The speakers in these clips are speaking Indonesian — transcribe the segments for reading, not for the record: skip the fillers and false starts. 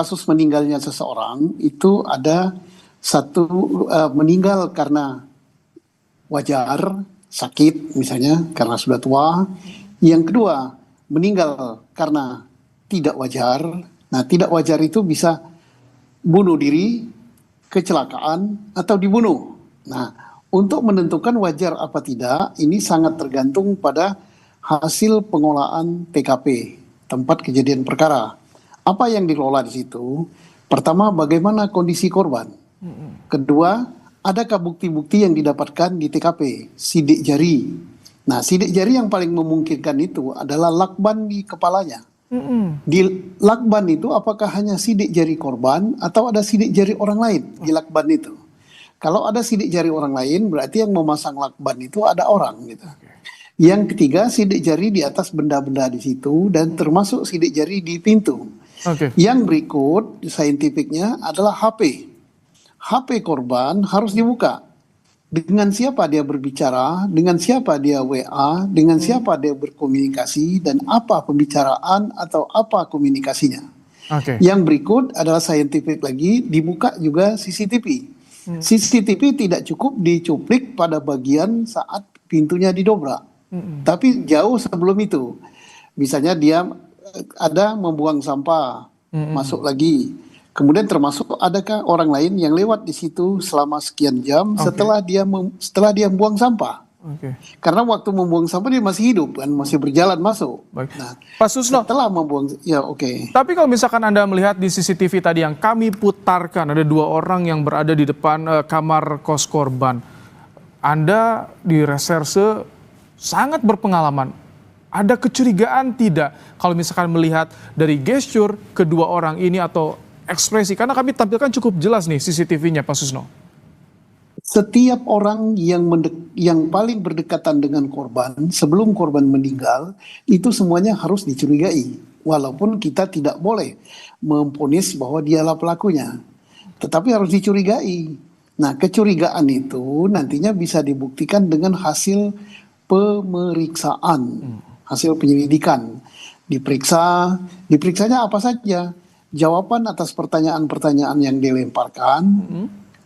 kasus meninggalnya seseorang itu ada satu meninggal karena wajar, sakit misalnya karena sudah tua. Yang kedua, meninggal karena tidak wajar. Nah, tidak wajar itu bisa bunuh diri, kecelakaan, atau dibunuh. Nah, untuk menentukan wajar apa tidak, ini sangat tergantung pada hasil pengolahan TKP, tempat kejadian perkara. Apa yang dikelola di situ? Pertama, bagaimana kondisi korban. Kedua, adakah bukti-bukti yang didapatkan di TKP, sidik jari. Nah, sidik jari yang paling memungkinkan itu adalah lakban di kepalanya. Di lakban itu apakah hanya sidik jari korban atau ada sidik jari orang lain di lakban itu? Kalau ada sidik jari orang lain berarti yang memasang lakban itu ada orang gitu. Yang ketiga, sidik jari di atas benda-benda di situ dan termasuk sidik jari di pintu. Yang berikut saintifiknya adalah HP. HP korban harus dibuka. Dengan siapa dia berbicara, dengan siapa dia WA, dengan siapa dia berkomunikasi, dan apa pembicaraan atau apa komunikasinya. Yang berikut adalah saintifik lagi, dibuka juga CCTV. CCTV tidak cukup dicuplik pada bagian saat pintunya didobrak, tapi jauh sebelum itu. Misalnya dia ada membuang sampah, masuk lagi. Kemudian termasuk adakah orang lain yang lewat di situ selama sekian jam setelah dia membuang sampah. Karena waktu membuang sampah dia masih hidup kan, masih berjalan masuk. Nah, Pak Susno, setelah membuang, ya Tapi kalau misalkan Anda melihat di CCTV tadi yang kami putarkan, ada 2 orang yang berada di depan kamar kos korban. Anda di reserse sangat berpengalaman. Ada kecurigaan tidak kalau misalkan melihat dari gesture kedua orang ini atau ekspresi, karena kami tampilkan cukup jelas nih CCTV-nya, Pak Susno. Setiap orang yang paling berdekatan dengan korban sebelum korban meninggal itu semuanya harus dicurigai, walaupun kita tidak boleh memvonis bahwa dialah pelakunya, tetapi harus dicurigai. Nah, kecurigaan itu nantinya bisa dibuktikan dengan hasil pemeriksaan, hasil penyelidikan. Diperiksanya apa saja? Jawaban atas pertanyaan-pertanyaan yang dilemparkan.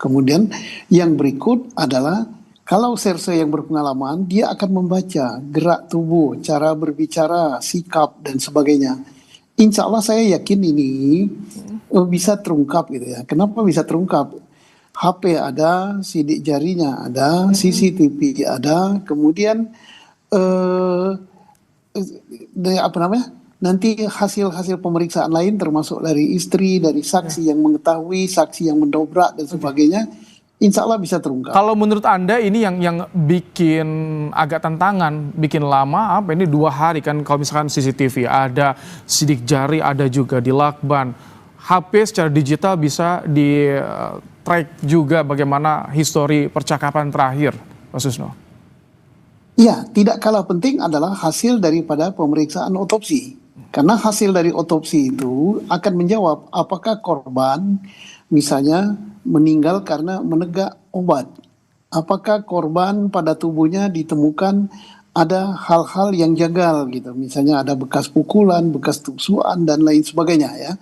Kemudian yang berikut adalah kalau serse yang berpengalaman, dia akan membaca gerak tubuh, cara berbicara, sikap, dan sebagainya. Insya Allah saya yakin ini bisa terungkap gitu ya. Kenapa bisa terungkap? HP ada, sidik jarinya ada, CCTV ada, kemudian nanti hasil-hasil pemeriksaan lain termasuk dari istri, dari saksi yang mengetahui, saksi yang mendobrak dan sebagainya, insya Allah bisa terungkap. Kalau menurut Anda ini yang bikin agak tantangan, bikin lama apa ini 2 hari kan, kalau misalkan CCTV ada sidik jari, ada juga di lakban, HP secara digital bisa di track juga bagaimana histori percakapan terakhir, Pak Susno. Ya, tidak kalah penting adalah hasil daripada pemeriksaan otopsi. Karena hasil dari otopsi itu akan menjawab apakah korban misalnya meninggal karena menegak obat. Apakah korban pada tubuhnya ditemukan ada hal-hal yang janggal gitu. Misalnya ada bekas pukulan, bekas tusukan dan lain sebagainya ya.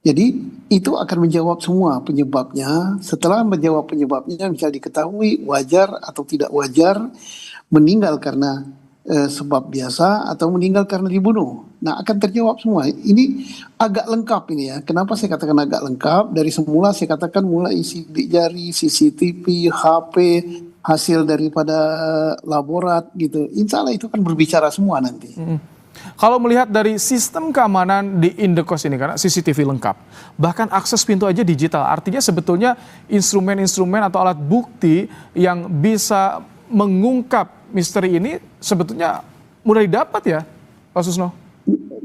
Jadi itu akan menjawab semua penyebabnya. Setelah menjawab penyebabnya bisa diketahui wajar atau tidak wajar, meninggal karena sebab biasa atau meninggal karena dibunuh. Nah, akan terjawab semua. Ini agak lengkap ini ya. Kenapa saya katakan agak lengkap? Dari semula saya katakan mulai sidik jari, CCTV, HP, hasil daripada laborat gitu. Insya Allah itu kan berbicara semua nanti. Kalau melihat dari sistem keamanan di Indekos ini, karena CCTV lengkap, bahkan akses pintu aja digital. Artinya sebetulnya instrumen-instrumen atau alat bukti yang bisa mengungkap misteri ini sebetulnya mudah didapat ya, Pak Susno?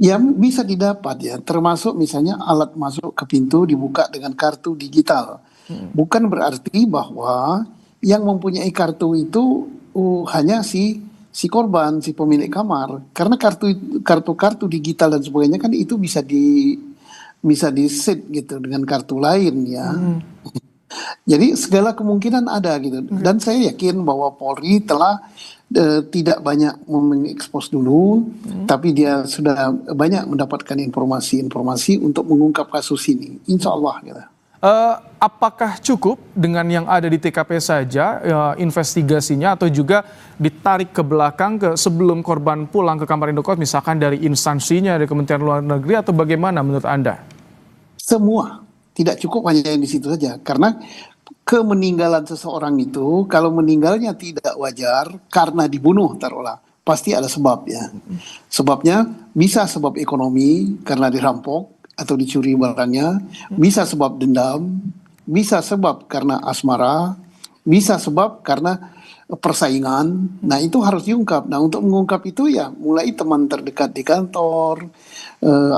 Ya bisa didapat ya, termasuk misalnya alat masuk ke pintu dibuka dengan kartu digital. Bukan berarti bahwa yang mempunyai kartu itu hanya si korban, si pemilik kamar. Karena kartu digital dan sebagainya kan itu bisa di set gitu dengan kartu lain ya. Jadi segala kemungkinan ada gitu. Dan saya yakin bahwa Polri telah tidak banyak mengekspos dulu, tapi dia sudah banyak mendapatkan informasi-informasi untuk mengungkap kasus ini. Insya Allah gitu. Apakah cukup dengan yang ada di TKP saja investigasinya atau juga ditarik ke belakang sebelum korban pulang ke kamar indekos misalkan dari instansinya, dari Kementerian Luar Negeri atau bagaimana menurut Anda? Semua tidak cukup hanya yang di situ saja, karena kemeninggalan seseorang itu kalau meninggalnya tidak wajar karena dibunuh taruhlah, pasti ada sebabnya. Sebabnya bisa sebab ekonomi karena dirampok atau dicuri barangnya, bisa sebab dendam, bisa sebab karena asmara, bisa sebab karena persaingan. Nah, itu harus diungkap. Nah, untuk mengungkap itu ya mulai teman terdekat di kantor,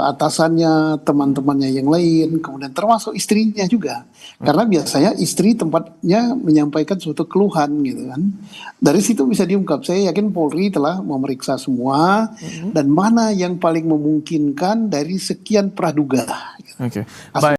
atasannya, teman-temannya yang lain, kemudian termasuk istrinya juga. Karena biasanya istri tempatnya menyampaikan suatu keluhan gitu kan. Dari situ bisa diungkap. Saya yakin Polri telah memeriksa semua dan mana yang paling memungkinkan dari sekian praduga. Oke. Baik.